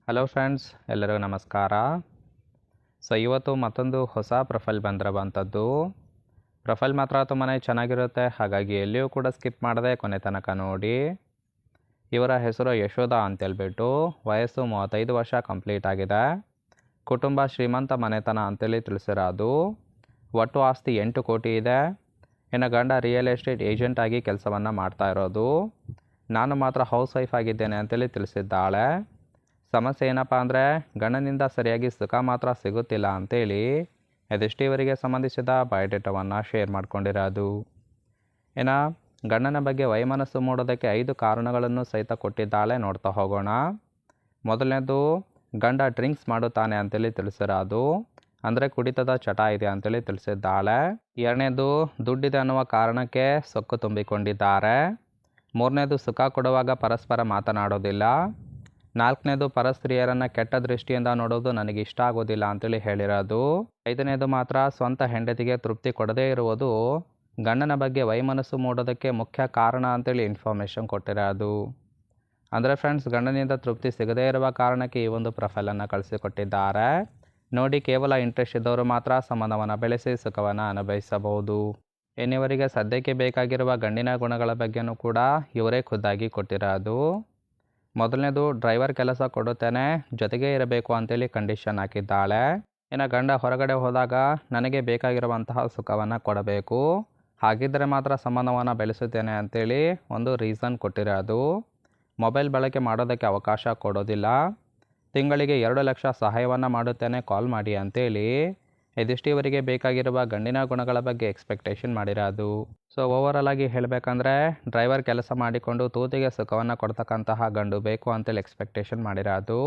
Hello friends, ಎಲ್ಲರಿಗೂ ನಮಸ್ಕಾರ. ಇವತ್ತು ಮತ್ತೊಂದು ಹೊಸ ಪ್ರೊಫೈಲ್ ಬಂದಿರುವಂಥದ್ದು. ಪ್ರೊಫೈಲ್ ಮಾತ್ರ ತುಂಬಾ ಚೆನ್ನಾಗಿರುತ್ತೆ, ಹಾಗಾಗಿ ಎಲ್ಲಿಯೂ ಕೂಡ ಸ್ಕಿಪ್ ಮಾಡದೆ ಕೊನೆ ತನಕ ನೋಡಿ. ಇವರ ಹೆಸರು ಯಶೋಧ ಅಂತೇಳ್ಬಿಟ್ಟು, ವಯಸ್ಸು 35 ವರ್ಷ ಕಂಪ್ಲೀಟ್ ಆಗಿದೆ. ಕುಟುಂಬ ಶ್ರೀಮಂತ ಮನೆತನ ಅಂತೇಳಿ ತಿಳಿಸಿರೋದು. ಒಟ್ಟು ಆಸ್ತಿ 8 ಕೋಟಿ ಇದೆ. ಇನ್ನು ಗಂಡ ರಿಯಲ್ ಎಸ್ಟೇಟ್ ಏಜೆಂಟ್ ಆಗಿ ಕೆಲಸವನ್ನು ಮಾಡ್ತಾ ಇರೋದು. ನಾನು ಮಾತ್ರ ಹೌಸ್ ವೈಫ್ ಆಗಿದ್ದೇನೆ ಅಂತೇಳಿ ತಿಳಿಸಿದ್ದಾಳೆ. ಸಮಸ್ಯೆ ಏನಪ್ಪ ಅಂದರೆ, ಗಂಡನಿಂದ ಸರಿಯಾಗಿ ಸುಖ ಮಾತ್ರ ಸಿಗುತ್ತಿಲ್ಲ ಅಂತೇಳಿ ಇದಿಷ್ಟು ಇವರಿಗೆ ಸಂಬಂಧಿಸಿದ ಬಯೋಡೇಟಾವನ್ನು ಶೇರ್ ಮಾಡ್ಕೊಂಡಿರೋದು. ಇನ್ನು ಗಂಡನ ಬಗ್ಗೆ ವೈಮನಸ್ಸು ಮೂಡೋದಕ್ಕೆ 5 ಕಾರಣಗಳನ್ನು ಸಹಿತ ಕೊಟ್ಟಿದ್ದಾಳೆ. ನೋಡ್ತಾ ಹೋಗೋಣ. ಮೊದಲನೇದು, ಗಂಡ ಡ್ರಿಂಕ್ಸ್ ಮಾಡುತ್ತಾನೆ ಅಂತೇಳಿ ತಿಳಿಸಿರೋದು. ಅಂದರೆ ಕುಡಿತದ ಚಟ ಇದೆ ಅಂತೇಳಿ ತಿಳಿಸಿದ್ದಾಳೆ. ಎರಡನೇದು, ದುಡ್ಡಿದೆ ಅನ್ನುವ ಕಾರಣಕ್ಕೆ ಸೊಕ್ಕು ತುಂಬಿಕೊಂಡಿದ್ದಾರೆ. ಮೂರನೇದು, ಸುಖ ಕೊಡುವಾಗ ಪರಸ್ಪರ ಮಾತನಾಡೋದಿಲ್ಲ. ನಾಲ್ಕನೇದು, ಪರಸ್ತ್ರೀಯರನ್ನು ಕೆಟ್ಟ ದೃಷ್ಟಿಯಿಂದ ನೋಡೋದು ನನಗೆ ಇಷ್ಟ ಆಗೋದಿಲ್ಲ ಅಂತೇಳಿ ಹೇಳಿರೋದು. ಐದನೇದು, ಮಾತ್ರ ಸ್ವಂತ ಹೆಂಡತಿಗೆ ತೃಪ್ತಿ ಕೊಡದೇ ಇರುವುದು ಗಂಡನ ಬಗ್ಗೆ ವೈಮನಸ್ಸು ಮೂಡೋದಕ್ಕೆ ಮುಖ್ಯ ಕಾರಣ ಅಂತೇಳಿ ಇನ್ಫಾರ್ಮೇಷನ್ ಕೊಟ್ಟಿರೋದು. ಅಂದರೆ ಫ್ರೆಂಡ್ಸ್, ಗಂಡನಿಂದ ತೃಪ್ತಿ ಸಿಗದೇ ಇರುವ ಕಾರಣಕ್ಕೆ ಈ ಒಂದು ಪ್ರೊಫೈಲನ್ನು ಕಳಿಸಿಕೊಟ್ಟಿದ್ದಾರೆ. ನೋಡಿ, ಕೇವಲ ಇಂಟ್ರೆಸ್ಟ್ ಇದ್ದವರು ಮಾತ್ರ ಸಂಬಂಧವನ್ನು ಬೆಳೆಸಿ ಸುಖವನ್ನು ಅನುಭವಿಸಬಹುದು. ಇನ್ನಿವರಿಗೆ ಸದ್ಯಕ್ಕೆ ಬೇಕಾಗಿರುವ ಗಂಡಿನ ಗುಣಗಳ ಬಗ್ಗೆನೂ ಕೂಡ ಇವರೇ ಖುದ್ದಾಗಿ ಕೊಟ್ಟಿರೋದು. ಮೊದಲನೇದು, ಡ್ರೈವರ್ ಕೆಲಸ ಕೊಡುತ್ತೇನೆ, ಜೊತೆಗೇ ಇರಬೇಕು ಅಂತೇಳಿ ಕಂಡೀಷನ್ ಹಾಕಿದ್ದಾಳೆ. ಇನ್ನು ಗಂಡ ಹೊರಗಡೆ ಹೋದಾಗ ನನಗೆ ಬೇಕಾಗಿರುವಂತಹ ಸುಖವನ್ನು ಕೊಡಬೇಕು, ಹಾಗಿದ್ದರೆ ಮಾತ್ರ ಸಂಬಂಧವನ್ನು ಬೆಳೆಸುತ್ತೇನೆ ಅಂತೇಳಿ ಒಂದು ರೀಸನ್ ಕೊಟ್ಟಿರೋದು. ಮೊಬೈಲ್ ಬಳಕೆ ಮಾಡೋದಕ್ಕೆ ಅವಕಾಶ ಕೊಡೋದಿಲ್ಲ. ತಿಂಗಳಿಗೆ 2 ಲಕ್ಷ ಸಹಾಯವನ್ನು ಮಾಡುತ್ತೇನೆ, ಕಾಲ್ ಮಾಡಿ ಅಂತೇಳಿ ಇದಿಷ್ಟು ಇವರಿಗೆ ಬೇಕಾಗಿರುವ ಗಂಡಿನ ಗುಣಗಳ ಬಗ್ಗೆ ಎಕ್ಸ್ಪೆಕ್ಟೇಷನ್ ಮಾಡಿರೋದು. ಓವರಾಲ್ ಆಗಿ ಹೇಳಬೇಕಂದ್ರೆ, ಡ್ರೈವರ್ ಕೆಲಸ ಮಾಡಿಕೊಂಡು ತೂತಿಗೆ ಸುಖವನ್ನು ಕೊಡ್ತಕ್ಕಂತಹ ಗಂಡು ಬೇಕು ಅಂತೇಳಿ ಎಕ್ಸ್ಪೆಕ್ಟೇಷನ್ ಮಾಡಿರೋದು.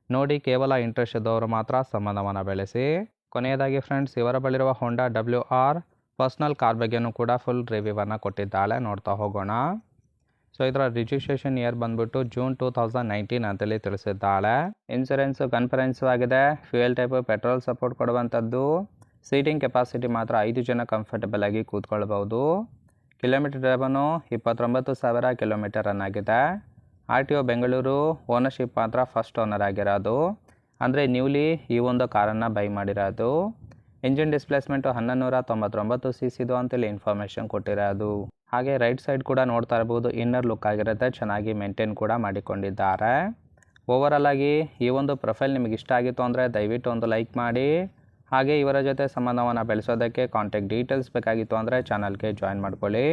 ನೋಡಿ, ಕೇವಲ ಇಂಟ್ರೆಸ್ಟ್ ಇದ್ದವರು ಮಾತ್ರ ಸಂಬಂಧವನ್ನು ಬೆಳೆಸಿ. ಕೊನೆಯದಾಗಿ ಫ್ರೆಂಡ್ಸ್, ಇವರ ಬಳಿರುವ ಹೋಂಡಾ WR ಪರ್ಸ್ನಲ್ ಕಾರ್ ಬಗ್ಗೆನೂ ಕೂಡ ಫುಲ್ ರಿವ್ಯೂವನ್ನು ಕೊಟ್ಟಿದ್ದಾಳೆ. ನೋಡ್ತಾ ಹೋಗೋಣ. ಇದರ ರಿಜಿಸ್ಟ್ರೇಷನ್ ಇಯರ್ ಬಂದ್ಬಿಟ್ಟು ಜೂನ್ 2019 ಅಂತೇಳಿ ತಿಳಿಸಿದ್ದಾಳೆ. ಇನ್ಸೂರೆನ್ಸು ಕನ್ಫರೆನ್ಸು ಆಗಿದೆ. ಫ್ಯೂಯಲ್ ಟೈಪು ಪೆಟ್ರೋಲ್ ಸಪೋರ್ಟ್ ಕೊಡುವಂಥದ್ದು. ಸೀಟಿಂಗ್ ಕೆಪಾಸಿಟಿ ಮಾತ್ರ 5 ಜನ ಕಂಫರ್ಟಬಲ್ ಆಗಿ ಕೂತ್ಕೊಳ್ಬೋದು. ಕಿಲೋಮೀಟರ್ ಡ್ರೈವನು 29,000 ಕಿಲೋಮೀಟರ್ ರನ್ ಆಗಿದೆ. RTO ಬೆಂಗಳೂರು. ಓನರ್ಶಿಪ್ ಮಾತ್ರ ಫಸ್ಟ್ ಓನರ್ ಆಗಿರೋದು. ಅಂದರೆ ನ್ಯೂಲಿ ಈ ಒಂದು ಕಾರನ್ನು ಬೈ ಮಾಡಿರೋದು. ಇಂಜಿನ್ ಡಿಸ್ಪ್ಲೇಸ್ಮೆಂಟು 1199 cc ಅಂತೇಳಿ ಇನ್ಫಾರ್ಮೇಷನ್ ಕೊಟ್ಟಿರೋದು. ಹಾಗೆ ರೈಟ್ ಸೈಡ್ ಕೂಡ ನೋಡ್ತಾ ಇರ್ಬೋದು, ಇನ್ನರ್ ಲುಕ್ ಆಗಿರುತ್ತೆ, ಚೆನ್ನಾಗಿ ಮೇಂಟೈನ್ ಕೂಡ ಮಾಡಿಕೊಂಡಿದ್ದಾರೆ. ಓವರಾಲ್ ಆಗಿ ಈ ಒಂದು ಪ್ರೊಫೈಲ್ ನಿಮಗೆ ಇಷ್ಟ ಆಗಿತ್ತು ಅಂದರೆ ದಯವಿಟ್ಟು ಒಂದು ಲೈಕ್ ಮಾಡಿ. ಹಾಗೆ ಇವರ ಜೊತೆ ಸಂಬಂಧವನ್ನು ಬೆಳೆಸೋದಕ್ಕೆ ಕಾಂಟ್ಯಾಕ್ಟ್ ಡೀಟೇಲ್ಸ್ ಬೇಕಾಗಿತ್ತು ಅಂದರೆ ಚಾನಲ್ಗೆ ಜಾಯಿನ್ ಮಾಡ್ಕೊಳ್ಳಿ.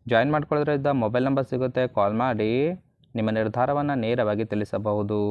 ಜಾಯಿನ್ ಮಾಡ್ಕೊಳ್ಳೋದ್ರಿಂದ ಮೊಬೈಲ್ ನಂಬರ್ ಸಿಗುತ್ತೆ, ಕಾಲ್ ಮಾಡಿ ನಿಮ್ಮ ನಿರ್ಧಾರವನ್ನು ನೇರವಾಗಿ ತಿಳಿಸಬಹುದು.